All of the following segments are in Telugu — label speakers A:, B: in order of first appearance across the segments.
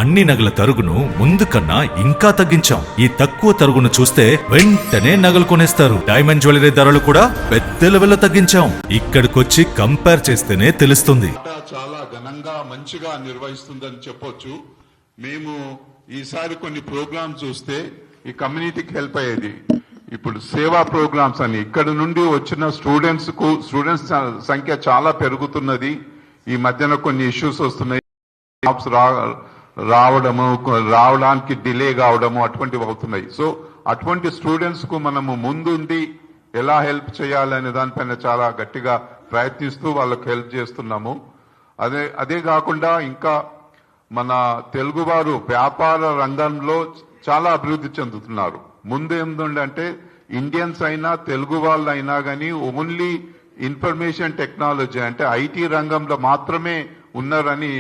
A: అన్ని నగల తరుగును ముందు కన్నా ఇంకా తగ్గించాం. ఈ తక్కువ తరుగును చూస్తే వెంటనే నగలు కొనేస్తారు. డైమండ్ జ్యువెలరీ ధరలు కూడా పెద్ద లెవెల్లో తగ్గించాం. ఇక్కడికొచ్చి కంపేర్ చేస్తేనే తెలుస్తుంది.
B: చాలా ఘనంగా మంచిగా నిర్వహిస్తుందని చెప్పొచ్చు. మేము ఈసారి కొన్ని ప్రోగ్రామ్స్ చూస్తే ఈ కమ్యూనిటీకి హెల్ప్ అయ్యేది. ఇప్పుడు సేవా ప్రోగ్రామ్స్ అని ఇక్కడ నుండి వచ్చిన స్టూడెంట్స్ సంఖ్య చాలా పెరుగుతున్నది. ఈ మధ్యన కొన్ని ఇష్యూస్ వస్తున్నాయి, జాబ్స్ రావడానికి డిలే కావడము అటువంటివి అవుతున్నాయి. సో అటువంటి స్టూడెంట్స్ కు మనము ముందుండి ఎలా హెల్ప్ చేయాలనే దానిపైన చాలా గట్టిగా ప్రయత్నిస్తూ వాళ్ళకు హెల్ప్ చేస్తున్నాము. అదే కాకుండా ఇంకా మన తెలుగువారు వ్యాపార రంగంలో చాలా అభివృద్ధి చెందుతున్నారు. ముందు ఏంటంటే ఇండియన్స్ అయినా తెలుగు వాళ్ళు అయినా కానీ ఓన్లీ ఇన్ఫర్మేషన్ టెక్నాలజీ అంటే ఐటీ రంగంలో మాత్రమే ఉన్నారని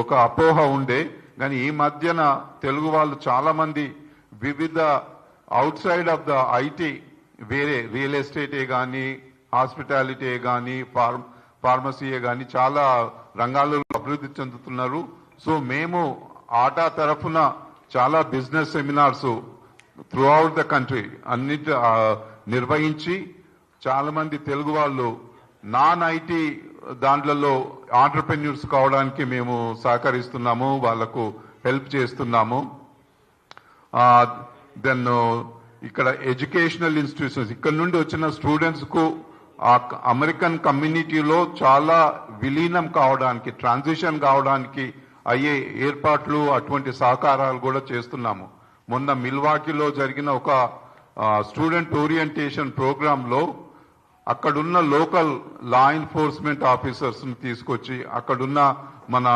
B: ఒక అపోహ ఉండే. కానీ ఈ మధ్యన తెలుగు వాళ్ళు చాలా మంది వివిధ out side of the IT వేరే రియల్ ఎస్టేటే కానీ హాస్పిటాలిటీ కానీ ఫార్మసీయే కానీ చాలా రంగాలలో అభివృద్ధి చెందుతున్నారు. సో మేము ఆటా తరఫున చాలా business seminars through out the country అన్నిటి నిర్వహించి చాలా మంది తెలుగు వాళ్ళు నాన్ ఐటీ దాంట్లలో ఆంటర్ప్రెన్యూర్స్ కావడానికి మేము సహకరిస్తున్నాము, వాళ్లకు హెల్ప్ చేస్తున్నాము. దెన్ ఇక్కడ ఎడ్యుకేషనల్ ఇన్స్టిట్యూషన్స్ ఇక్కడ నుండి వచ్చిన స్టూడెంట్స్ కు అమెరికన్ కమ్యూనిటీలో చాలా విలీనం కావడానికి ట్రాన్సిషన్ కావడానికి అయ్యే ఏర్పాట్లు అటువంటి సహకారాలు కూడా చేస్తున్నాము. మొన్న మిల్వాకీలో జరిగిన ఒక స్టూడెంట్ ఓరియంటేషన్ ప్రోగ్రామ్ లో అక్కడున్న లోకల్ లా ఎన్ఫోర్స్మెంట్ ఆఫీసర్స్ ని తీసుకొచ్చి అక్కడున్న మన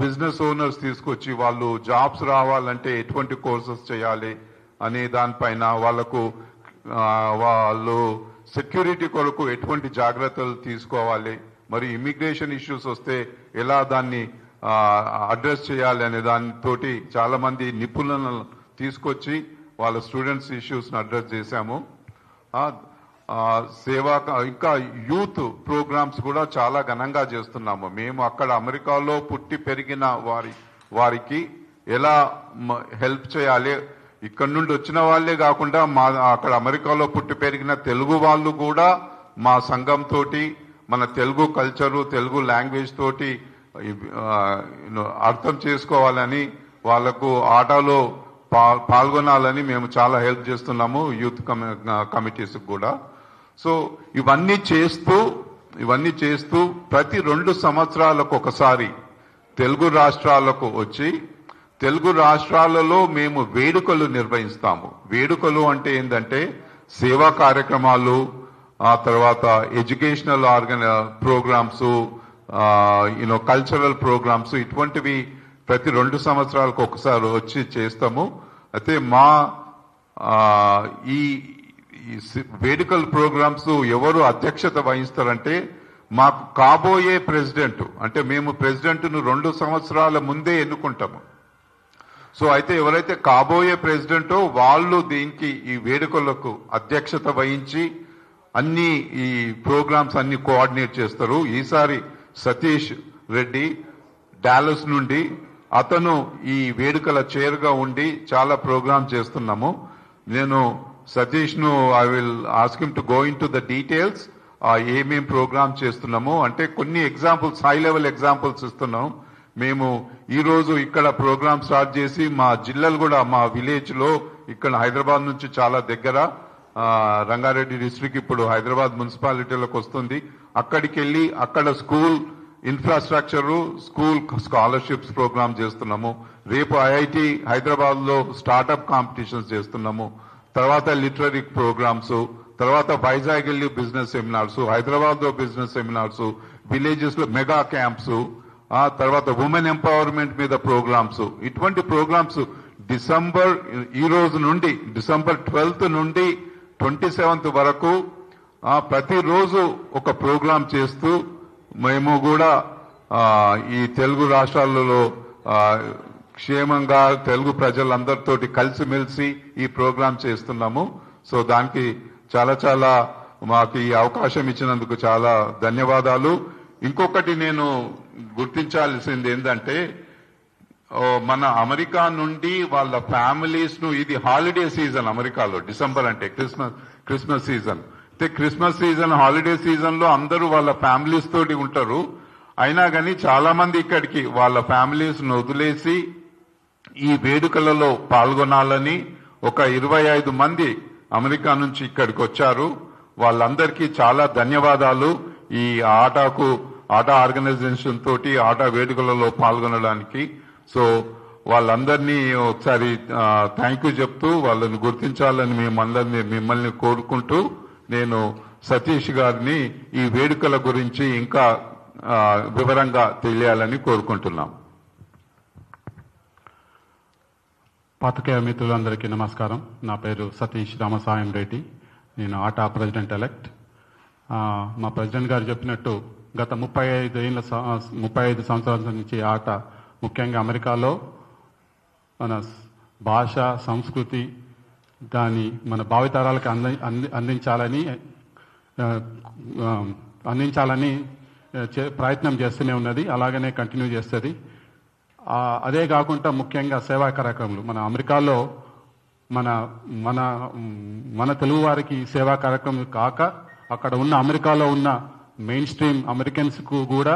B: బిజినెస్ ఓనర్స్ తీసుకొచ్చి వాళ్ళు జాబ్స్ రావాలంటే ఎటువంటి కోర్సెస్ చేయాలి అనే దానిపైన వాళ్ళు సెక్యూరిటీ కొరకు ఎటువంటి జాగ్రత్తలు తీసుకోవాలి, మరి ఇమిగ్రేషన్ ఇష్యూస్ వస్తే ఎలా దాన్ని అడ్రస్ చేయాలి అనే దానితోటి చాలా మంది నిపుణులను తీసుకొచ్చి వాళ్ళ స్టూడెంట్స్ ఇష్యూస్ ని అడ్రస్ చేశాము. సేవా ఇంకా యూత్ ప్రోగ్రామ్స్ కూడా చాలా ఘనంగా చేస్తున్నాము. మేము అక్కడ అమెరికాలో పుట్టి పెరిగిన వారికి ఎలా హెల్ప్ చేయాలి, ఇక్కడ నుండి వచ్చిన వాళ్లే కాకుండా అక్కడ అమెరికాలో పుట్టి పెరిగిన తెలుగు వాళ్ళు కూడా మా సంఘంతో మన తెలుగు కల్చరు తెలుగు లాంగ్వేజ్ తోటి అర్థం చేసుకోవాలని వాళ్లకు ఆటలో పాల్గొనాలని మేము చాలా హెల్ప్ చేస్తున్నాము యూత్ కమిటీస్ కూడా. సో ఇవన్నీ చేస్తూ ప్రతి 2 సంవత్సరాలకు ఒకసారి తెలుగు రాష్ట్రాలకు వచ్చి తెలుగు రాష్ట్రాలలో మేము వేడుకలు నిర్వహిస్తాము. వేడుకలు అంటే ఏంటంటే సేవా కార్యక్రమాలు, ఆ తర్వాత ఎడ్యుకేషనల్ ప్రోగ్రామ్స్, కల్చరల్ ప్రోగ్రామ్స్ ఇటువంటివి ప్రతి 2 సంవత్సరాలకు ఒకసారి వచ్చి చేస్తాము. అయితే మా ఈ వేడుకల ప్రోగ్రామ్స్ ఎవరు అధ్యక్షత వహిస్తారంటే మాకు కాబోయే ప్రెసిడెంట్, అంటే మేము ప్రెసిడెంట్ను 2 సంవత్సరాల ముందే ఎన్నుకుంటాము. సో అయితే ఎవరైతే కాబోయే ప్రెసిడెంటో వాళ్ళు దీనికి ఈ వేడుకలకు అధ్యక్షత వహించి అన్ని ఈ ప్రోగ్రామ్స్ అన్ని కోఆర్డినేట్ చేస్తారు. ఈసారి సతీష్ రెడ్డి డాలస్ నుండి అతను ఈ వేడుకల చైర్గా ఉండి చాలా ప్రోగ్రామ్ చేస్తున్నాము. నేను సతీష్ ను I will ask him to go in to the details ఏమేం ప్రోగ్రామ్ చేస్తున్నాము అంటే కొన్ని ఎగ్జాంపుల్స్ హై లెవెల్ ఎగ్జాంపుల్స్ ఇస్తున్నాం. మేము ఈ రోజు ఇక్కడ ప్రోగ్రామ్ స్టార్ట్ చేసి మా జిల్లాలు కూడా మా విలేజ్ లో ఇక్కడ హైదరాబాద్ నుంచి చాలా దగ్గర రంగారెడ్డి డిస్ట్రిక్ట్ ఇప్పుడు హైదరాబాద్ మున్సిపాలిటీలోకి వస్తుంది. అక్కడికి వెళ్ళి అక్కడ school infrastructure school scholarships program చేస్తున్నాము. రేపు ఐఐటి హైదరాబాద్ లో స్టార్ట్అప్ కాంపిటీషన్స్ చేస్తున్నాము. తర్వాత లిటరరీ ప్రోగ్రామ్స్, తర్వాత వైజాగ్ వెళ్ళి బిజినెస్ సెమినార్స్, హైదరాబాద్ లో బిజినెస్ సెమినార్స్, విలేజెస్ లో మెగా క్యాంప్స్, ఆ తర్వాత ఉమెన్ ఎంపవర్మెంట్ మీద ప్రోగ్రామ్స్. ఇటువంటి ప్రోగ్రామ్స్ ఈ రోజు నుండి డిసెంబర్ 12th నుండి 27th వరకు ప్రతిరోజు ఒక ప్రోగ్రాం చేస్తూ మేము కూడా ఈ తెలుగు రాష్ట్రాలలో క్షేమంగా తెలుగు ప్రజలందరితోటి కలిసిమెలిసి ఈ ప్రోగ్రాం చేస్తున్నాము. సో దానికి చాలా చాలా మాకు ఈ అవకాశం ఇచ్చినందుకు చాలా ధన్యవాదాలు. ఇంకొకటి నేను గుర్తించాల్సింది ఏంటంటే మన అమెరికా నుండి వాళ్ళ ఫ్యామిలీస్ ను, ఇది హాలిడే సీజన్ అమెరికాలో, డిసెంబర్ అంటే క్రిస్మస్ సీజన్. అయితే క్రిస్మస్ సీజన్, హాలిడే సీజన్ లో అందరూ వాళ్ళ ఫ్యామిలీస్ తోటి ఉంటారు. అయినా కానీ చాలా మంది ఇక్కడికి వాళ్ళ ఫ్యామిలీస్ ను వదిలేసి ఈ వేడుకలలో పాల్గొనాలని ఒక 25 మంది అమెరికా నుంచి ఇక్కడికి వచ్చారు. వాళ్ళందరికీ చాలా ధన్యవాదాలు. ఈ ఆట ఆర్గనైజేషన్ తోటి ఆట వేడుకలలో పాల్గొనడానికి. సో వాళ్ళందరినీ ఒకసారి థ్యాంక్ యూ చెప్తూ వాళ్ళని గుర్తించాలని మిమ్మల్ని కోరుకుంటూ నేను సతీష్ గారిని ఈ వేడుకల గురించి ఇంకా వివరంగా తెలియాలని కోరుకుంటున్నాం.
C: పాత్రికేయ మిత్రులందరికీ నమస్కారం. నా పేరు సతీష్ రామసాయం రెడ్డి. నేను ఆటా ప్రెసిడెంట్ ఎలెక్ట్. మా ప్రెసిడెంట్ గారు చెప్పినట్టు గత 35 సంవత్సరాల నుంచి ఆట ముఖ్యంగా అమెరికాలో మన భాష, సంస్కృతి దాన్ని మన భావితరాలకు అందించాలని ప్రయత్నం చేస్తూనే ఉన్నది. అలాగనే కంటిన్యూ చేస్తుంది. అదే కాకుండా ముఖ్యంగా సేవా కార్యక్రమాలు మన అమెరికాలో మన మన మన తెలుగు వారికి సేవా కార్యక్రమం కాక అక్కడ ఉన్న అమెరికాలో ఉన్న మెయిన్ స్ట్రీమ్ అమెరికన్స్కు కూడా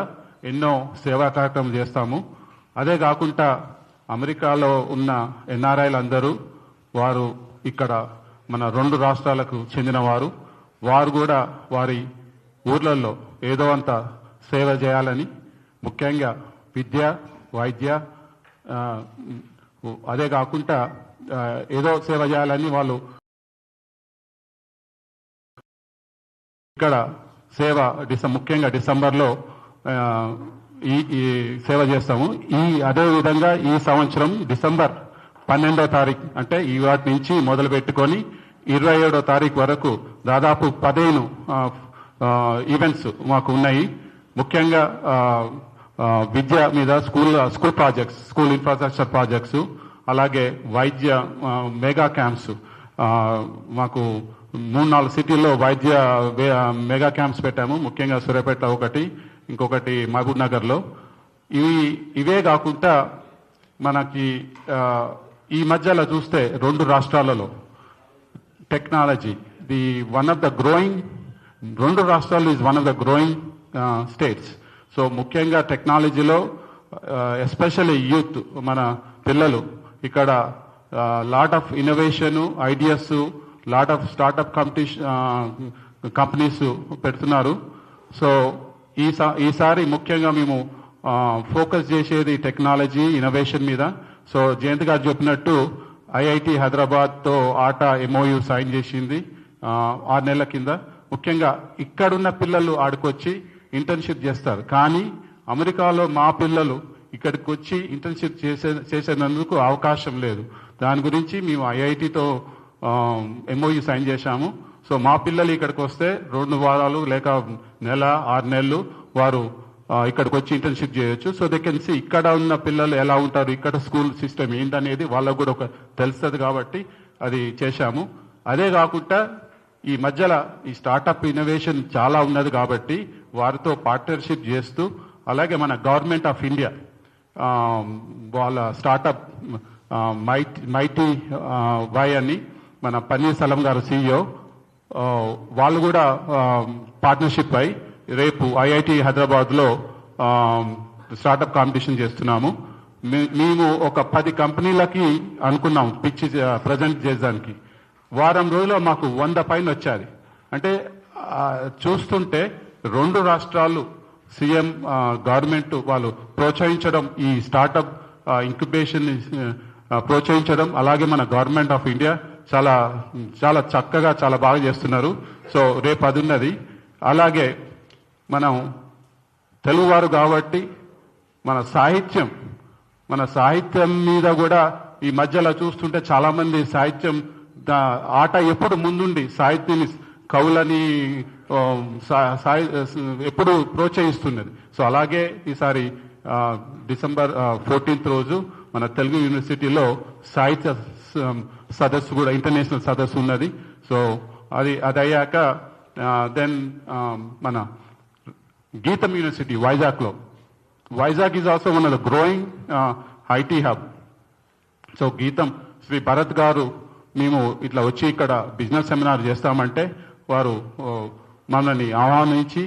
C: ఎన్నో సేవా కార్యక్రమాలు చేస్తాము. అదే కాకుండా అమెరికాలో ఉన్న ఎన్ఆర్ఐలు అందరూ వారు ఇక్కడ మన 2 రాష్ట్రాలకు చెందినవారు. వారు కూడా వారి ఊర్లలో ఏదో అంత సేవ చేయాలని, ముఖ్యంగా విద్య, వైద్య, అదే కాకుండా ఏదో సేవ చేయాలని వాళ్ళు ఇక్కడ ముఖ్యంగా డిసెంబర్లో ఈ సేవ చేస్తాము. అదే విధంగా ఈ సంవత్సరం డిసెంబర్ 12వ తారీఖు అంటే ఈ వాటి నుంచి మొదలు పెట్టుకొని 27వ తారీఖు వరకు దాదాపు 15 ఈవెంట్స్ మాకు ఉన్నాయి. ముఖ్యంగా విద్య మీద school projects, school infrastructure projects, అలాగే వైద్య మెగా క్యాంప్స్. మాకు 3-4 సిటీల్లో వైద్య మెగా క్యాంప్స్ పెట్టాము. ముఖ్యంగా సూర్యాపేట ఒకటి, ఇంకొకటి మహబూబ్ నగర్లో. ఇవే కాకుండా మనకి ఈ మధ్యలో చూస్తే 2 రాష్ట్రాలలో technology one of the growing 2 రాష్ట్రాలు is one of the growing states. So ముఖ్యంగా టెక్నాలజీలో ఎస్పెషల్లీ యూత్, మన పిల్లలు ఇక్కడ lot of innovation ideas, lot of startup companies పెడుతున్నారు. సో ఈసారి ముఖ్యంగా మేము ఫోకస్ చేసేది టెక్నాలజీ ఇన్నోవేషన్ మీద. సో జయంత్ గారు చెప్పినట్టు ఐఐటి హైదరాబాద్తో ఆటా MOU సైన్ చేసింది 6 నెలల కింద. ముఖ్యంగా ఇక్కడున్న పిల్లలు ఆడుకొచ్చి ఇంటర్న్షిప్ చేస్తారు. కానీ అమెరికాలో మా పిల్లలు ఇక్కడికి వచ్చి ఇంటర్న్షిప్ చేసేందుకు అవకాశం లేదు. దాని గురించి మేము ఐఐటితో MOU సైన్ చేశాము. సో మా పిల్లలు ఇక్కడికి వస్తే 2 వారాలు లేక నెల 6 నెలలు వారు ఇక్కడికి వచ్చి ఇంటర్న్షిప్ చేయొచ్చు. సో దే కెన్ సీ ఇక్కడ ఉన్న పిల్లలు ఎలా ఉంటారు, ఇక్కడ స్కూల్ సిస్టమ్ ఏంటనేది వాళ్ళకు కూడా తెలుస్తుంది. కాబట్టి అది చేశాము. అదే కాకుండా ఈ మధ్యలో ఈ స్టార్టప్ ఇన్నోవేషన్ చాలా ఉన్నది కాబట్టి వారితో పార్ట్నర్షిప్ చేస్తూ, అలాగే మన గవర్నమెంట్ ఆఫ్ ఇండియా వాళ్ళ స్టార్టప్ మైటీ వై అని మన పన్నీర్సెల్వం గారు CEO, వాళ్ళు కూడా పార్ట్నర్షిప్ అయి రేపు ఐఐటి హైదరాబాద్లో స్టార్టప్ కాంపిటీషన్ చేస్తున్నాము. మేము ఒక 10 కంపెనీలకి అనుకున్నాం పిచ్ ప్రజెంట్ చేయడానికి. వారం రోజుల్లో మాకు 100 పైన వచ్చాది. అంటే చూస్తుంటే 2 రాష్ట్రాలు సీఎం గవర్నమెంట్ వాళ్ళు ప్రోత్సహించడం, ఈ స్టార్టప్ ఇంక్యుబేషన్ ప్రోత్సహించడం, అలాగే మన గవర్నమెంట్ ఆఫ్ ఇండియా చాలా చాలా చక్కగా చాలా బాగా చేస్తున్నారు. సో రేపు అది ఉన్నది. అలాగే మనం తెలుగువారు కాబట్టి మన సాహిత్యం మీద కూడా ఈ మధ్యలో చూస్తుంటే చాలామంది సాహిత్యం ఆట ఎప్పుడు ముందుండి సాహిత్యాన్ని, కవులని ఎప్పుడు ప్రోత్సహిస్తున్నది. సో అలాగే ఈసారి డిసెంబర్ 14th రోజు మన తెలుగు యూనివర్సిటీలో సాహిత్య సదస్సు కూడా, ఇంటర్నేషనల్ సదస్సు ఉన్నది. సో అది అయ్యాక దెన్ మన గీతం university Vizag is also one of the growing IT hub. So గీతం శ్రీ భరత్ గారు మేము ఇట్లా వచ్చి ఇక్కడ బిజినెస్ సెమినార్ చేస్తామంటే వారు మనల్ని ఆహ్వానించి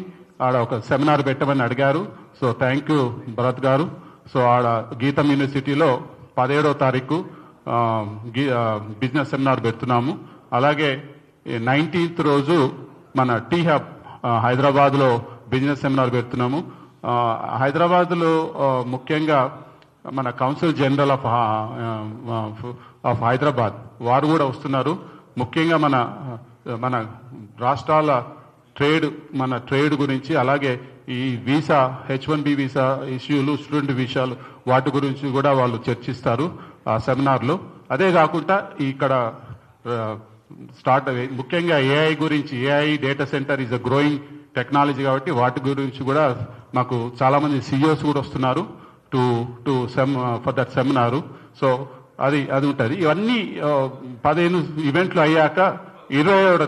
C: ఆడ ఒక సెమినార్ పెట్టమని అడిగారు. సో థ్యాంక్ యూ భరత్ గారు. సో ఆడ గీతం యూనివర్సిటీలో 17వ తారీఖు బిజినెస్ సెమినార్ పెడుతున్నాము. అలాగే 19th రోజు మన టీ హబ్ హైదరాబాద్లో బిజినెస్ సెమినార్ పెడుతున్నాము. హైదరాబాద్లో ముఖ్యంగా మన కౌన్సిల్ జనరల్ ఆఫ్ హైదరాబాద్ వారు కూడా వస్తున్నారు. ముఖ్యంగా మన రాష్ట్రాల ట్రేడ్ గురించి, అలాగే ఈ వీసా H1B వీసా ఇష్యూలు, స్టూడెంట్ విషయాలు వాటి గురించి కూడా వాళ్ళు చర్చిస్తారు ఆ సెమినార్లో. అదే కాకుండా ఇక్కడ ముఖ్యంగా ఏఐ గురించి, AI data centre is a growing technology కాబట్టి వాటి గురించి కూడా మాకు చాలా మంది CEOs కూడా వస్తున్నారు ఫర్ దట్ సెమినారు. సో అది ఉంటుంది. ఇవన్నీ 15 ఈవెంట్లు అయ్యాక 21వ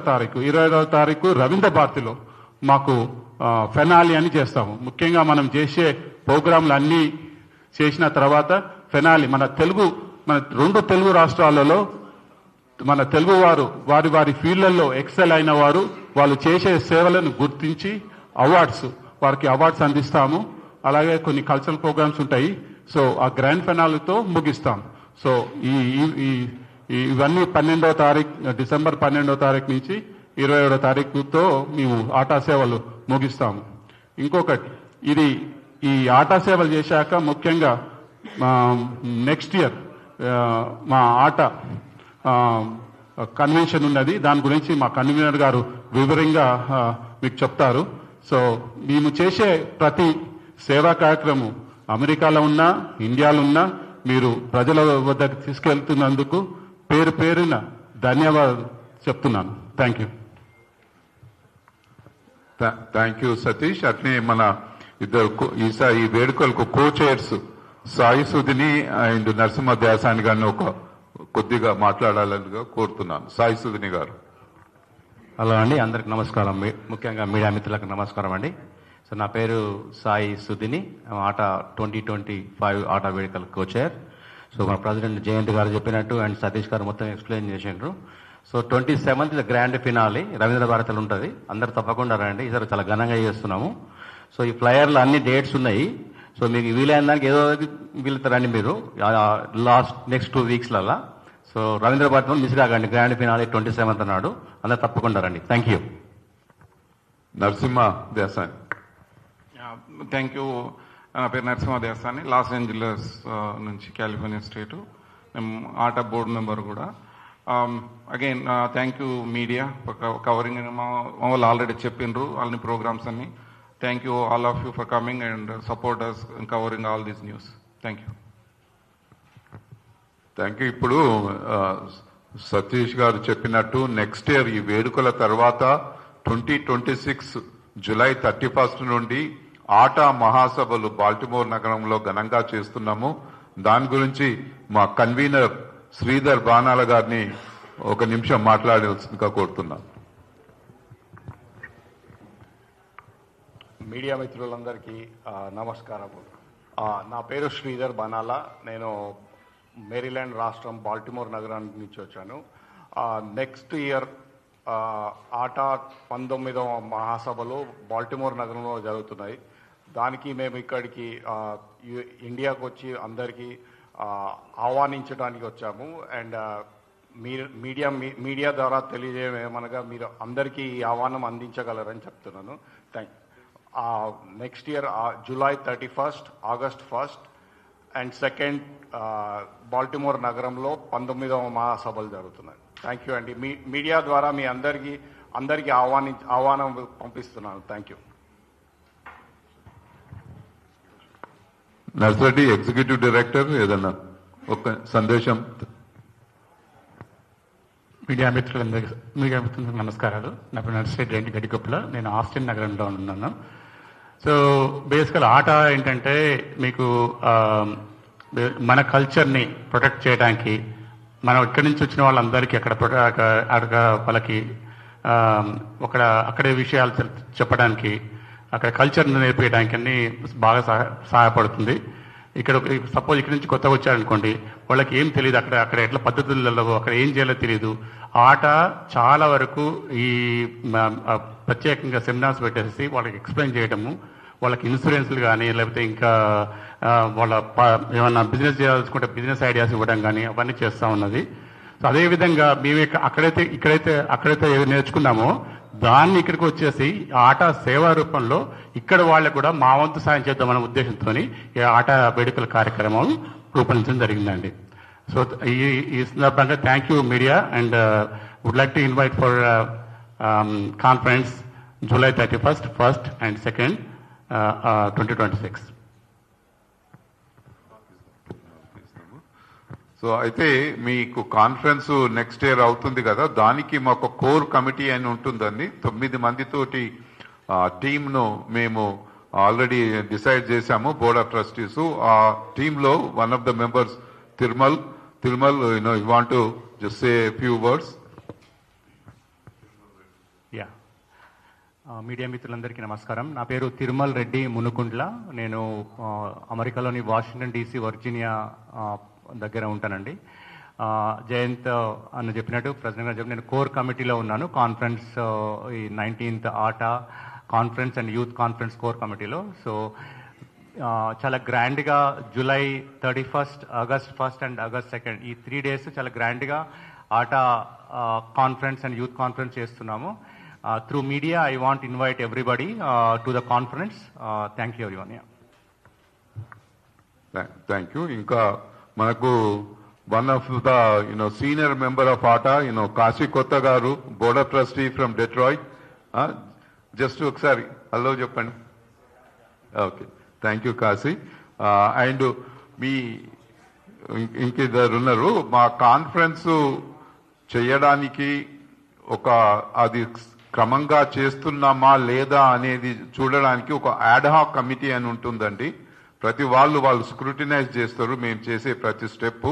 C: తారీఖు రవీంద్ర భారతిలో మాకు ఫెనాలి అని చేస్తాము. ముఖ్యంగా మనం చేసే ప్రోగ్రాంలు అన్నీ చేసిన తర్వాత ఫెనాలి మన 2 తెలుగు రాష్ట్రాలలో మన తెలుగు వారి ఫీల్డ్లలో ఎక్సెల్ అయిన వాళ్ళు చేసే సేవలను గుర్తించి వారికి అవార్డ్స్ అందిస్తాము. అలాగే కొన్ని కల్చరల్ ప్రోగ్రామ్స్ ఉంటాయి. సో ఆ గ్రాండ్ ఫెనాలితో ముగిస్తాం. సో ఇవన్నీ డిసెంబర్ 12వ తారీఖు నుంచి 27వ తారీఖుతో మేము ఆటా సేవలు ముగిస్తాము. ఇంకొకటి, ఈ ఆటా సేవలు చేశాక ముఖ్యంగా నెక్స్ట్ ఇయర్ మా ఆట కన్వెన్షన్ ఉన్నది. దాని గురించి మా కన్వీనర్ గారు వివరంగా మీకు చెప్తారు. సో మేము చేసే ప్రతి సేవా కార్యక్రమం అమెరికాలో ఉన్నా, ఇండియాలో ఉన్నా మీరు ప్రజల వద్దకు తీసుకెళ్తున్నందుకు పేరున ధన్యవాదాలు చెప్తున్నాను. Thank you.
B: Thank you Satish. అట్లే మన ఈ వేడుకలకు కో-చైర్స్ సాయి సుధిని అండ్ నరసింహ దేశాని గారిని కొద్దిగా మాట్లాడాలని కోరుతున్నాను. సాయి సుధిని గారు.
D: హలో అండి, అందరికి నమస్కారం. ముఖ్యంగా మీడియా మిత్రులకు నమస్కారం అండి. సో నా పేరు సాయి సుధిని, ఆట 2025 ఆట వేడుకల కోచర్. సో మన ప్రెసిడెంట్ జయంత్ గారు చెప్పినట్టు అండ్ సతీష్ గారు మొత్తం ఎక్స్ప్లెయిన్ చేసిండ్రు. So 27th grand finale Ravindra భారతిలో ఉంటుంది. అందరు తప్పకుండా రండి. ఈసారి చాలా ఘనంగా చేస్తున్నాము. సో ఈ ఫ్లయర్లో అన్ని డేట్స్ ఉన్నాయి. సో మీకు వీలైన దానికి ఏదో వెళ్తారండి మీరు నెక్స్ట్ 2 వీక్స్లలో. సో రవీంద్ర భారతిలో మిస్ కాకండి. గ్రాండ్ ఫినాలి 27th నాడు అందరు తప్పకుండా రండి. Thank you.
B: Narasimha Desani.
E: Thank you. నా పేరు నరసింహ దేశాని, లాస్ ఏంజలస్ నుంచి, కాలిఫోర్నియా స్టేటు. మేము ఆటా బోర్డు మెంబర్ కూడా. Again thank you media covering. మా వాళ్ళు ఆల్రెడీ చెప్పిండ్రు అన్ని ప్రోగ్రామ్స్ అన్ని. Thank you all of you for coming and support us in covering all these news. Thank you.
B: Thank you. ఇప్పుడు సతీష్ గారు చెప్పినట్టు నెక్స్ట్ ఇయర్ ఈ వేడుకల తర్వాత 2026 జూలై 31 నుండి ఆటా మహాసభలు బాల్టిమోర్ నగరంలో ఘనంగా చేస్తున్నాము. దాని గురించి మా కన్వీనర్ శ్రీధర్ బానాల గారిని 1 నిమిషం మాట్లాడాల్సిందిగా కోరుతున్నాను.
F: మీడియా మిత్రులందరికీ నమస్కారం. నా పేరు శ్రీధర్ బానాల. నేను మేరీల్యాండ్ రాష్ట్రం బాల్టిమోర్ నగరానికి నుంచి వచ్చాను. నెక్స్ట్ ఇయర్ ఆటా 19వ మహాసభలు బాల్టిమోర్ నగరంలో జరుగుతున్నాయి. దానికి మేము ఇక్కడికి ఇండియాకు వచ్చి అందరికీ ఆహ్వానించడానికి వచ్చాము. అండ్ మీడియా ద్వారా తెలియజేయమనగా మీరు అందరికీ ఈ ఆహ్వానం అందించగలరని చెప్తున్నాను. Next year July 31, August 1 and 2 Baltimore నగరంలో 19వ మహాసభలు జరుగుతున్నాయి. థ్యాంక్ యూ అండి. మీడియా ద్వారా మీ అందరికీ ఆహ్వానం పంపిస్తున్నాను. Thank you.
B: Narsa Reddy executive director ఏదన్నా ఒక సందేశం.
C: మీడియా మిత్రులకు నమస్కారాలు. నా పేరు నర్సరెడ్డి గడికొప్పుల. నేను ఆస్టిన్ నగరంలో ఉన్నాను. సో బేసికల్ ఆట ఏంటంటే మీకు మన కల్చర్ని ప్రొటెక్ట్ చేయడానికి, మనం ఇక్కడి నుంచి వచ్చిన వాళ్ళందరికీ అక్కడ వాళ్ళకి అక్కడే విషయాలు చెప్పడానికి, అక్కడ కల్చర్ని నేర్పించడానికి అన్ని బాగా సహాయపడుతుంది. ఇక్కడ సపోజ్ ఇక్కడ నుంచి కొత్తగా వచ్చారనుకోండి, వాళ్ళకి ఏం తెలియదు, అక్కడ ఎట్లా పద్ధతులలో అక్కడ ఏం చేయాలో తెలియదు. ఆట చాలా వరకు ఈ ప్రత్యేకంగా సెమినార్స్ పెట్టేసి వాళ్ళకి ఎక్స్ప్లెయిన్ చేయడము, వాళ్ళకి ఇన్సూరెన్స్లు కానీ లేకపోతే ఇంకా వాళ్ళ ఏమన్నా బిజినెస్ చేయాల్సుకుంటే బిజినెస్ ఐడియాస్ ఇవ్వడం కానీ అవన్నీ చేస్తూ ఉన్నది. సో అదేవిధంగా మేము అక్కడైతే ఏది నేర్చుకున్నామో దాన్ని ఇక్కడికి వచ్చేసి ఆట సేవా రూపంలో ఇక్కడ వాళ్ళకు కూడా మా వంతు సాయం చేద్దామనే ఉద్దేశంతో ఈ ఆట వేడుకల కార్యక్రమం రూపొందించడం జరిగిందండి. సో ఈ సందర్భంగా thank you media and would like to invite for conference July 31st, 1st and 2nd, 2026.
B: So అయితే మీకు కాన్ఫరెన్స్ నెక్స్ట్ ఇయర్ అవుతుంది కదా, దానికి మాకు కోర్ కమిటీ అని ఉంటుందండి. 9 మందితోటి టీంను మేము ఆల్రెడీ డిసైడ్ చేశాము, బోర్డ్ ఆఫ్ ట్రస్టీస్. ఆ టీంలో one of the members Thirumal, you want to just say few words?
D: Yeah, media మిత్రులందరికీ నమస్కారం. నా పేరు తిరుమల్ రెడ్డి మునుకుండ్ల. నేను అమెరికాలోని వాషింగ్టన్ DC, వర్జీనియా దగ్గర ఉంటానండి. జయంత్ అన్న చెప్పినట్టు, ప్రెసిడెంట్ గారు చెప్పిన, నేను కోర్ కమిటీలో ఉన్నాను. కాన్ఫరెన్స్ ఈ 19th ఆట conference and youth conference core కమిటీలో. సో చాలా గ్రాండ్గా July 31st, August 1st and August 2nd ఈ 3 days చాలా గ్రాండ్గా ATA conference and youth conference చేస్తున్నాము. Through media I want invite everybody to the conference. Thank you everyone.
B: Thank you. ఇంకా మనకు one of the senior member of ATA Kashi Kotha garu, board of trustee from Detroit. Just ఒకసారి హలో చెప్పండి. Okay, thank you Kashi. And మీ ఇంకిద్దరు ఉన్నారు. మా కాన్ఫరెన్స్ చేయడానికి అది క్రమంగా చేస్తున్నామా లేదా అనేది చూడడానికి ఒక యాడ్హాక్ కమిటీ అని ఉంటుందండి. ప్రతి వాళ్ళు స్క్రూటినైజ్ చేస్తారు మేము చేసే ప్రతి స్టెప్.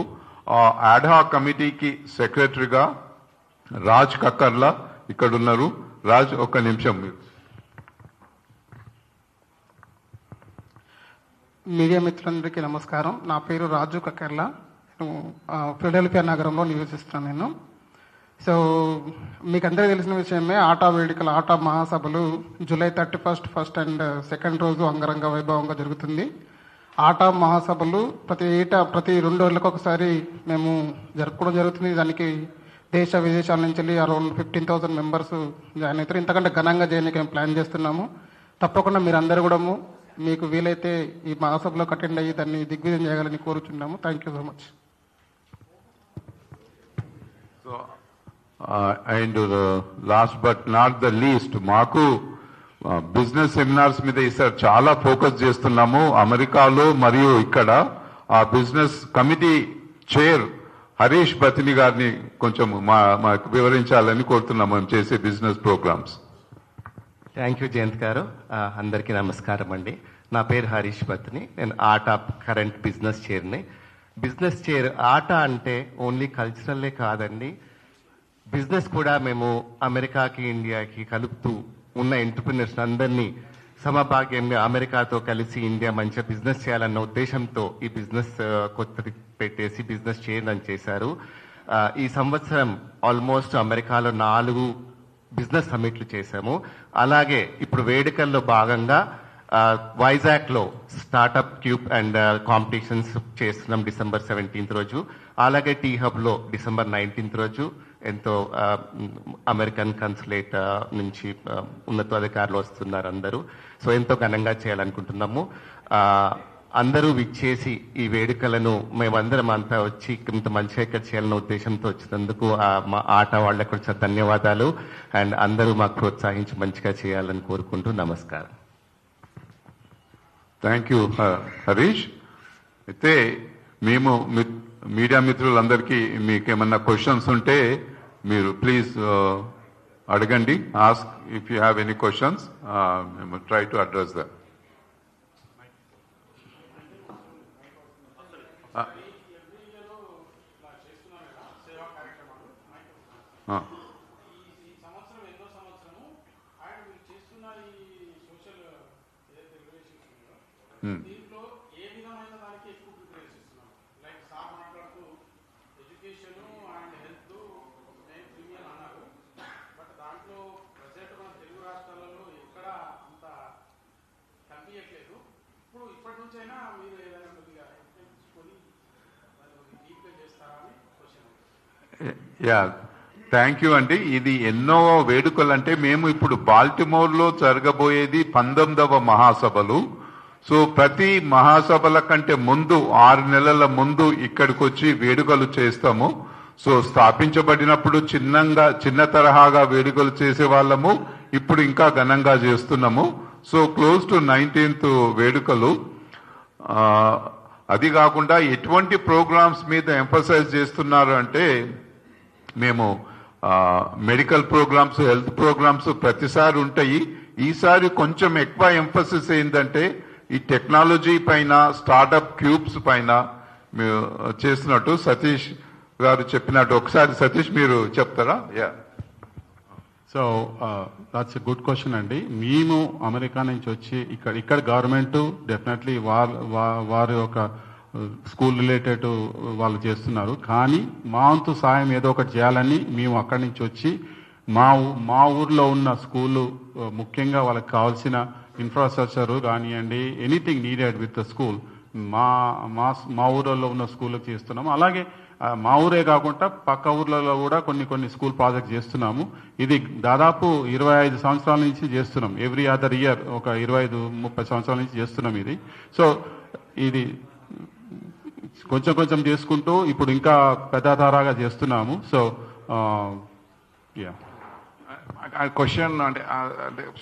B: యాడ్హాక్ కమిటీకి సెక్రటరీగా రాజ్ కక్కర్లా ఇక్కడ ఉన్నారు. రాజ్, ఒక్క నిమిషం.
G: మీడియా మిత్రులందరికీ నమస్కారం. నా పేరు రాజు కక్కర్లా. నేను ఫిలడెల్ఫియా నగరంలో నివసిస్తున్నాను నేను. సో మీకు అందరికీ తెలిసిన విషయమే, ఆటా వేడుకల ఆటా మహాసభలు July 31st, 1st and 2nd రోజు అంగరంగ వైభవంగా జరుగుతుంది. ఆటా మహాసభలు ప్రతి 2 రోజులకు ఒకసారి మేము జరుపుకోవడం జరుగుతుంది. దానికి దేశ విదేశాల నుంచి వెళ్ళి అరౌండ్ 15,000 మెంబర్స్ జాయిన్ అవుతారు. ఇంతకంటే ఘనంగా చేయడానికి మేము ప్లాన్ చేస్తున్నాము. తప్పకుండా మీరందరూ కూడా మీకు వీలైతే ఈ మహాసభలో అటెండ్ అయ్యి దాన్ని దిగ్విజయం చేయగలని కోరుచున్నాము. Thank you so much.
B: And last but not the least, మాకు బిజినెస్ సెమినార్స్ మీద ఈసారి చాలా ఫోకస్ చేస్తున్నాము అమెరికాలో మరియు ఇక్కడ. ఆ business committee chair Harish Bathini గారిని కొంచెం మాకు వివరించాలని కోరుతున్నాము మేము చేసే business programmes.
D: Thank you Jayanth గారు. అందరికీ నమస్కారం అండి. నా పేరు హరీష్ బత్ని. నేను ఆట కరెంట్ బిజినెస్ చైర్ని. బిజినెస్ చైర్ ఆట అంటే ఓన్లీ కల్చరల్లే కాదండి, బిజినెస్ కూడా మేము అమెరికాకి ఇండియాకి కలుపుతూ ఉన్న ఎంటర్ప్రినర్స్ అందరినీ సమభాగ్యంగా అమెరికాతో కలిసి ఇండియా మంచిగా బిజినెస్ చేయాలన్న ఉద్దేశంతో ఈ బిజినెస్ కొత్తది పెట్టేసి బిజినెస్ చైర్ చేశారు. ఈ సంవత్సరం ఆల్మోస్ట్ అమెరికాలో 4 బిజినెస్ సమ్మిట్లు చేశాము. అలాగే ఇప్పుడు వేడుకల్లో భాగంగా వైజాగ్ లో స్టార్ట్అప్ క్యూబ్ అండ్ కాంపిటీషన్స్ చేస్తున్నాం December 17th రోజు. అలాగే టీ హబ్ లో December 19th రోజు ఎంతో అమెరికన్ కన్సులేట్ నుంచి ఉన్నతాధికారులు వస్తున్నారు అందరూ. సో ఎంతో ఘనంగా చేయాలనుకుంటున్నాము. అందరూ విచ్చేసి ఈ వేడుకలను మేమందరం అంతా వచ్చి ఇంత మంచిగా ఇక్కడ చేయాలన్న ఉద్దేశంతో వచ్చినందుకు మా ఆట వాళ్ళకు కూడా ధన్యవాదాలు. అండ్ అందరూ మాకు ప్రోత్సహించి మంచిగా చేయాలని కోరుకుంటూ నమస్కారం.
B: Thank you Harish. అయితే మేము మీడియా మిత్రులందరికీ మీకు ఏమన్నా క్వశ్చన్స్ ఉంటే మీరు ప్లీజ్ అడగండి. Ask if you have any questions, మేము ట్రై టు అడ్రస్ దట్.
C: దీంట్లో ఏ విధమైన దానికి తీయట్లేదు. ఇప్పుడు ఇప్పటి నుంచైనా మీరు ఏదైనా కొద్దిగా తీసుకొని డీప్గా చేస్తారా అని క్వశ్చన్.
B: యా, థ్యాంక్ యూ అండి. ఇది ఎన్నో వేడుకలు అంటే మేము ఇప్పుడు బాల్టిమోర్లో జరగబోయేది 19వ మహాసభలు. సో ప్రతి మహాసభల కంటే ముందు 6 నెలల ముందు ఇక్కడికి వచ్చి వేడుకలు చేస్తాము. సో స్థాపించబడినప్పుడు చిన్న తరహాగా వేడుకలు చేసే వాళ్ళము, ఇప్పుడు ఇంకా ఘనంగా చేస్తున్నాము. సో క్లోజ్ టు 19th వేడుకలు. అది కాకుండా ఎటువంటి ప్రోగ్రామ్స్ మీద ఎంఫసైజ్ చేస్తున్నారు అంటే మేము మెడికల్ ప్రోగ్రామ్స్, హెల్త్ ప్రోగ్రామ్స్ ప్రతిసారి ఉంటాయి. ఈసారి కొంచెం ఎక్కువ ఎంఫసిస్ ఏంటంటే ఈ టెక్నాలజీ పైన, స్టార్టప్ క్యూబ్స్ పైన చేస్తున్నట్టు సతీష్ గారు చెప్పినట్టు. ఒకసారి సతీష్ మీరు చెప్తారా? Yeah.
C: So that's a good question అండి. మేము అమెరికా నుంచి వచ్చి ఇక్కడ గవర్నమెంట్ డెఫినెట్లీ వారి ఒక స్కూల్ రిలేటెడ్ వాళ్ళు చేస్తున్నారు. కానీ మా వంతు సాయం ఏదో ఒకటి చేయాలని మేము అక్కడి నుంచి వచ్చి మా ఊర్లో ఉన్న స్కూలు, ముఖ్యంగా వాళ్ళకి కావాల్సిన ఇన్ఫ్రాస్ట్రక్చర్ కానివ్వండి, anything needed with the school మా ఊర్లలో ఉన్న స్కూళ్ళకి చేస్తున్నాము. అలాగే మా ఊరే కాకుండా పక్క ఊర్లలో కూడా కొన్ని స్కూల్ ప్రాజెక్ట్ చేస్తున్నాము. ఇది దాదాపు 25 సంవత్సరాల నుంచి చేస్తున్నాం. ఎవ్రీ అదర్ ఇయర్ ఒక 25-30 సంవత్సరాల నుంచి చేస్తున్నాం ఇది. సో ఇది కొంచెం చేసుకుంటూ ఇప్పుడు ఇంకా పెద్ద ధారాగా చేస్తున్నాము. సో యా,
E: క్వశ్చన్ అంటే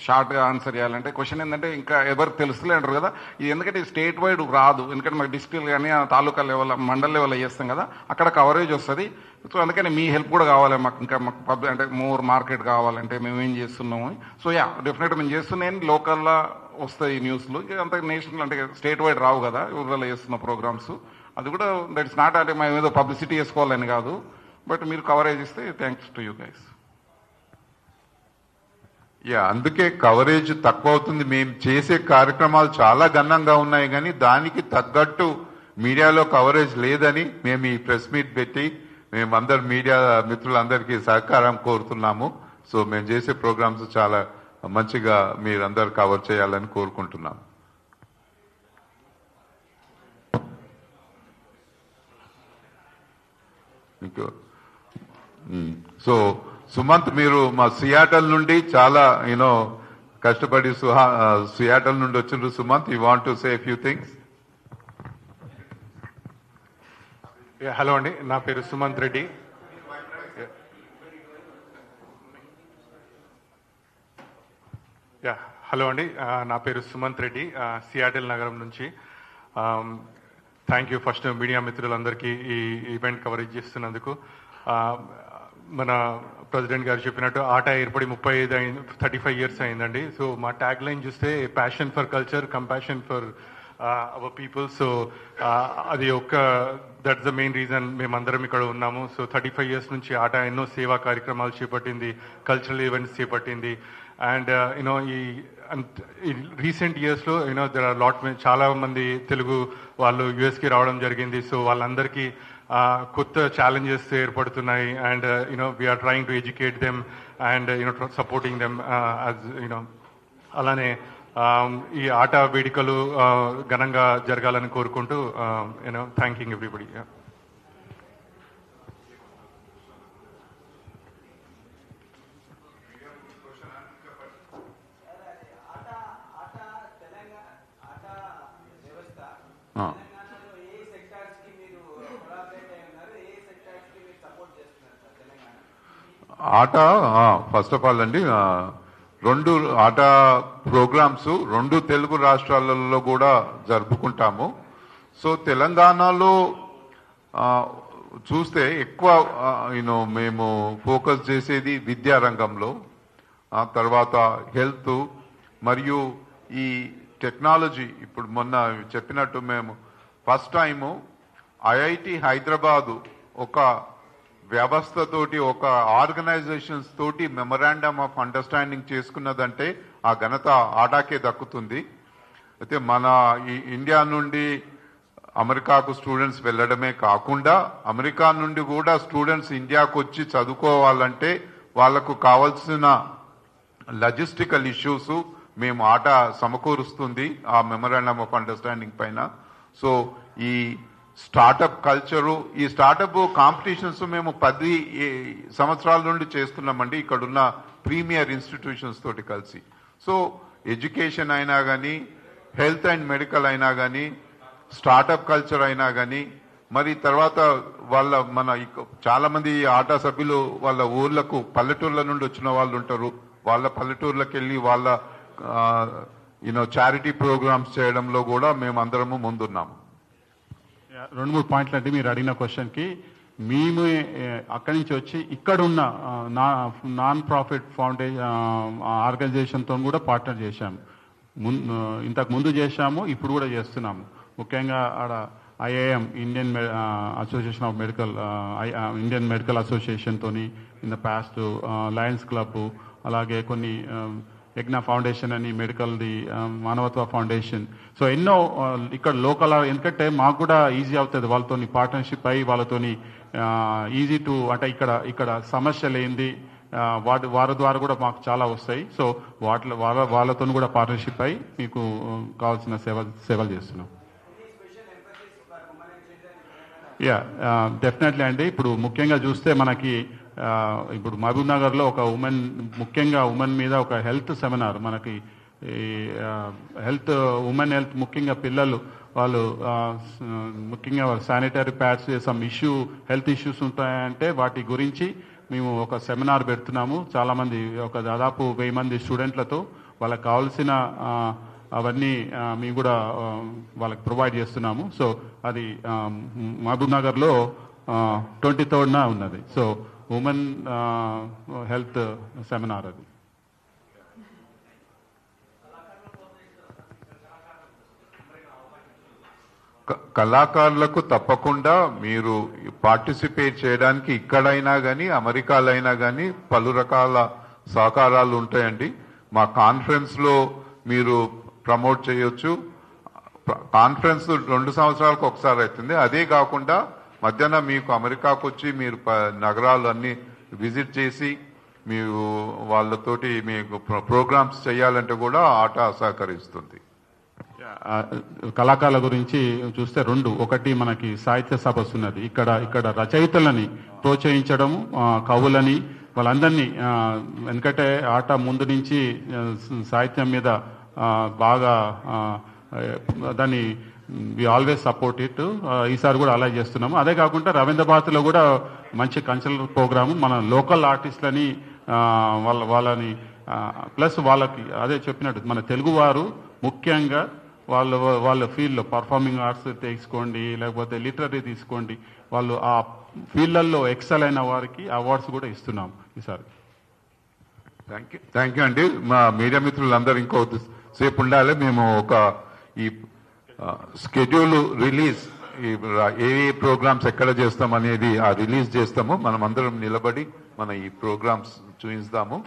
E: షార్ట్గా ఆన్సర్ చేయాలంటే క్వశ్చన్ ఏంటంటే ఇంకా ఎవరికి తెలుస్తలే అంటారు కదా. ఇది ఎందుకంటే స్టేట్ వైడ్ రాదు, ఎందుకంటే మాకు డిస్ట్రిక్ట్ కానీ తాలూకా లెవెల్, మండల్ లెవెల్లో చేస్తాం కదా, అక్కడ కవరేజ్ వస్తుంది. సో అందుకని మీ హెల్ప్ కూడా కావాలి మాకు. ఇంకా మాకు పబ్లిక్ అంటే మోర్ మార్కెట్ కావాలంటే మేము ఏం చేస్తున్నాము. సో యా, డెఫినెట్గా మేము చేస్తున్నాం. లోకల్లో వస్తాయి న్యూస్లు, అంత నేషనల్ అంటే స్టేట్ వైడ్ రావు కదా ఊర్లలో చేస్తున్న ప్రోగ్రామ్స్. అది కూడా దట్స్ నాట్ అంటే మేము ఏదో పబ్లిసిటీ చేసుకోవాలని కాదు, బట్ మీరు కవరేజ్ ఇస్తే thanks to you guys.
B: Yeah, అందుకే కవరేజ్ తక్కువ అవుతుంది. మేము చేసే కార్యక్రమాలు చాలా ఘనంగా ఉన్నాయి, కానీ దానికి తగ్గట్టు మీడియాలో కవరేజ్ లేదని మేము ఈ ప్రెస్ మీట్ పెట్టి మేమందరు మీడియా మిత్రులందరికీ సహకారం కోరుతున్నాము. సో మేము చేసే ప్రోగ్రామ్స్ చాలా మంచిగా మీరందరూ కవర్ చేయాలని కోరుకుంటున్నాం. సో సుమంత్, మీరు మా సియాటల్ నుండి చాలా కష్టపడి సియాటల్ నుండి వచ్చిండ్రు. Sumanth, you want to say few things?
H: Hello అండి, నా పేరు సుమంత్ రెడ్డి. హలో అండి, నా పేరు సుమంత్ రెడ్డి, సియాటల్ నగరం నుంచి. థ్యాంక్ యూ ఫస్ట్ మీడియా మిత్రులందరికీ ఈ ఈవెంట్ కవరేజ్ చేస్తున్నందుకు. మన ప్రెసిడెంట్ గారు చెప్పినట్టు ఆట ఏర్పడి 35 ఇయర్స్ అయిందండి. సో మా ట్యాగ్ లైన్ చూస్తే passion for culture, compassion for our people. So అది దట్స్ ద మెయిన్ రీజన్ మేమందరం ఇక్కడ ఉన్నాము. సో 35 ఇయర్స్ నుంచి ఆట ఎన్నో సేవా కార్యక్రమాలు చేపట్టింది, కల్చరల్ ఈవెంట్స్ చేపట్టింది. అండ్ ఈ రీసెంట్ ఇయర్స్లో దెర్ ఆర్ లాట్ చాలా మంది తెలుగు వాళ్ళు యుఎస్కి రావడం జరిగింది. సో వాళ్ళందరికీ కొత్త ఛాలెంజెస్ ఏర్పడుతున్నాయి. And we are trying to educate them and supporting them అలానే ఈ ఆట వేడుకలు ఘనంగా జరగాలని కోరుకుంటూ thanking everybody.
B: ATA first of all అండి, 2 ఆట ప్రోగ్రామ్స్ 2 తెలుగు రాష్ట్రాలలో కూడా జరుపుకుంటాము. సో తెలంగాణలో చూస్తే ఎక్కువ మేము ఫోకస్ చేసేది విద్యారంగంలో, తర్వాత హెల్త్ మరియు ఈ టెక్నాలజీ. ఇప్పుడు మొన్న చెప్పినట్టు మేము ఫస్ట్ టైము ఐఐటి హైదరాబాదు ఒక వ్యవస్థతోటి, ఒక ఆర్గనైజేషన్స్ తోటి మెమరాండమ్ ఆఫ్ అండర్స్టాండింగ్ చేసుకున్నదంటే ఆ ఘనత ఆటాకే దక్కుతుంది. అయితే మన ఈ ఇండియా నుండి అమెరికాకు స్టూడెంట్స్ వెళ్ళడమే కాకుండా అమెరికా నుండి కూడా స్టూడెంట్స్ ఇండియాకు వచ్చి చదువుకోవాలంటే వాళ్లకు కావాల్సిన లాజిస్టికల్ ఇష్యూస్ మేము ఆట సమకూరుస్తుంది ఆ మెమరాండమ్ ఆఫ్ అండర్స్టాండింగ్ పైన. సో ఈ స్టార్టప్ కల్చరు, ఈ స్టార్టప్ కాంపిటీషన్స్ మేము 10 సంవత్సరాల నుండి చేస్తున్నామండి ఇక్కడున్న ప్రీమియర్ ఇన్స్టిట్యూషన్స్ తోటి కలిసి. సో ఎడ్యుకేషన్ అయినా కానీ, హెల్త్ అండ్ మెడికల్ అయినా కానీ, స్టార్టప్ కల్చర్ అయినా కానీ, మరి తర్వాత చాలా మంది ఆటా సభ్యులు వాళ్ళ ఊర్లకు పల్లెటూర్ల నుండి వచ్చిన వాళ్ళు ఉంటారు. వాళ్ళ పల్లెటూర్లకు వెళ్ళి వాళ్ళ చారిటీ ప్రోగ్రామ్స్ చేయడంలో కూడా మేము అందరము ముందున్నాము.
C: 2-3 పాయింట్లు అంటే మీరు అడిగిన క్వశ్చన్కి మేము అక్కడి నుంచి వచ్చి ఇక్కడున్న నాన్ ప్రాఫిట్ ఫౌండేషన్ ఆర్గనైజేషన్తో కూడా పార్ట్నర్ చేశాము. ఇంతకు ముందు చేశాము, ఇప్పుడు కూడా చేస్తున్నాము. ముఖ్యంగా ఆడ IIM Indian Association of Medical Indian Medical అసోసియేషన్తోని in the past, Lions Club, అలాగే కొన్ని యజ్ఞ ఫౌండేషన్ అని మెడికల్ది, మానవత్వ ఫౌండేషన్. సో ఎన్నో ఇక్కడ లోకల్, ఎందుకంటే మాకు కూడా ఈజీ అవుతుంది వాళ్ళతోని పార్ట్నర్షిప్ అయ్యి వాళ్ళతోని ఈజీ టు అంటే ఇక్కడ సమస్యలు ఏంది వారి ద్వారా కూడా మాకు చాలా వస్తాయి. సో వాళ్ళతో కూడా పార్ట్నర్షిప్ అయ్యి మీకు కావాల్సిన సేవలు చేస్తున్నాం. డెఫినెట్లీ అండి. ఇప్పుడు ముఖ్యంగా చూస్తే మనకి ఇప్పుడు మహబూబ్ నగర్లో ఒక ముఖ్యంగా ఉమెన్ మీద ఒక హెల్త్ సెమినార్ మనకి ఉమెన్ హెల్త్, ముఖ్యంగా పిల్లలు వాళ్ళు ముఖ్యంగా శానిటరీ ప్యాడ్స్ హెల్త్ ఇష్యూస్ ఉంటాయంటే వాటి గురించి మేము ఒక సెమినార్ పెడుతున్నాము. చాలామంది దాదాపు 1000 మంది స్టూడెంట్లతో వాళ్ళకి కావాల్సిన అవన్నీ మేము కూడా వాళ్ళకి ప్రొవైడ్ చేస్తున్నాము. సో అది మహబూబ్ నగర్లో 23rd ఉన్నది. సో ఉమెన్ హెల్త్ సెమినార్ అది.
B: కళాకారులకు తప్పకుండా మీరు పార్టిసిపేట్ చేయడానికి ఇక్కడైనా కానీ, అమెరికాలో అయినా కానీ పలు రకాల సహకారాలు ఉంటాయండి. మా కాన్ఫరెన్స్లో మీరు ప్రమోట్ చేయొచ్చు. కాన్ఫరెన్స్ 2 సంవత్సరాలకు ఒకసారి అవుతుంది. అదే కాకుండా మధ్యాహ్నం మీకు అమెరికాకు వచ్చి మీరు నగరాలు అన్ని విజిట్ చేసి మీరు వాళ్ళతోటి మీకు ప్రోగ్రామ్స్ చేయాలంటే కూడా ఆట సహకరిస్తుంది.
C: కళాకారుల గురించి చూస్తే 2, ఒకటి మనకి సాహిత్య సభ ఉన్నది. ఇక్కడ రచయితలని ప్రోత్సహించడము, కవులని వాళ్ళందరినీ, ఎందుకంటే ఆట ముందు నుంచి సాహిత్యం మీద బాగా దాన్ని వి ఆల్వేస్ సపోర్ట్ ఇట్. ఈసారి కూడా అలా చేస్తున్నాము. అదే కాకుండా రవీంద్ర భారతిలో కూడా మంచి కల్చరల్ ప్రోగ్రాము, మన లోకల్ ఆర్టిస్టులని వాళ్ళని ప్లస్ వాళ్ళకి అదే చెప్పినట్టు మన తెలుగువారు ముఖ్యంగా వాళ్ళ ఫీల్డ్లో పర్ఫార్మింగ్ ఆర్ట్స్ తీసుకోండి, లేకపోతే లిటరరీ తీసుకోండి, వాళ్ళు ఆ ఫీల్డ్లలో ఎక్సెల్ అయిన వారికి అవార్డ్స్ కూడా ఇస్తున్నాం ఈసారి.
B: థ్యాంక్ యూ అండి. మా మీడియా మిత్రులందరూ ఇంకో సేపు ఉండాలి. మేము ఈ స్కెడ్యూల్ రిలీజ్, ఏ ప్రోగ్రామ్స్ ఎక్కడ చేస్తాం అనేది రిలీజ్ చేస్తాము. మనం అందరం నిలబడి మన ఈ ప్రోగ్రామ్స్ చూపిస్తాము.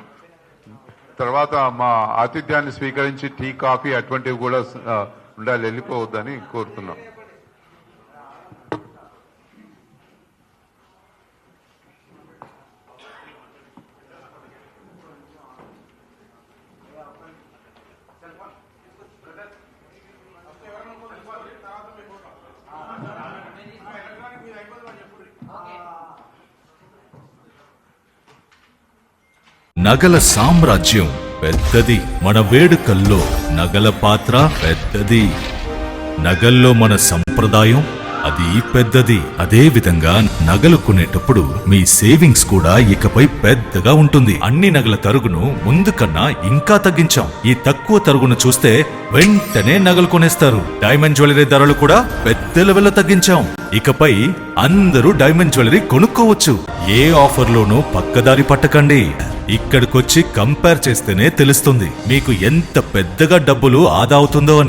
B: తర్వాత మా ఆతిథ్యాన్ని స్వీకరించి టీ, కాఫీ అటువంటివి కూడా ఉండాలి, వెళ్ళిపోవద్దని కోరుతున్నాం.
A: నగల సామ్రాజ్యం పెద్దది, మన వేడుకల్లో నగల పాత్ర పెద్దది. నగల్లో మన సంప్రదాయం అది పెద్దది. అదే విధంగా నగలు కొనేటప్పుడు మీ సేవింగ్స్ కూడా ఇకపై పెద్దగా ఉంటుంది. అన్ని నగల తరుగును ముందు కన్నా ఇంకా తగ్గించాం. ఈ తక్కువ తరుగును చూస్తే వెంటనే నగలు కొనేస్తారు. డైమండ్ జ్యువెలరీ ధరలు కూడా పెద్ద లెవెల్లో తగ్గించాం. ఇకపై అందరూ డైమండ్ జ్యువెలరీ కొనుక్కోవచ్చు. ఏ ఆఫర్లోనూ పక్కదారి పట్టకండి. ఇక్కడికొచ్చి కంపేర్ చేస్తేనే తెలుస్తుంది మీకు ఎంత పెద్దగా డబ్బులు ఆదా అవుతుందో అని.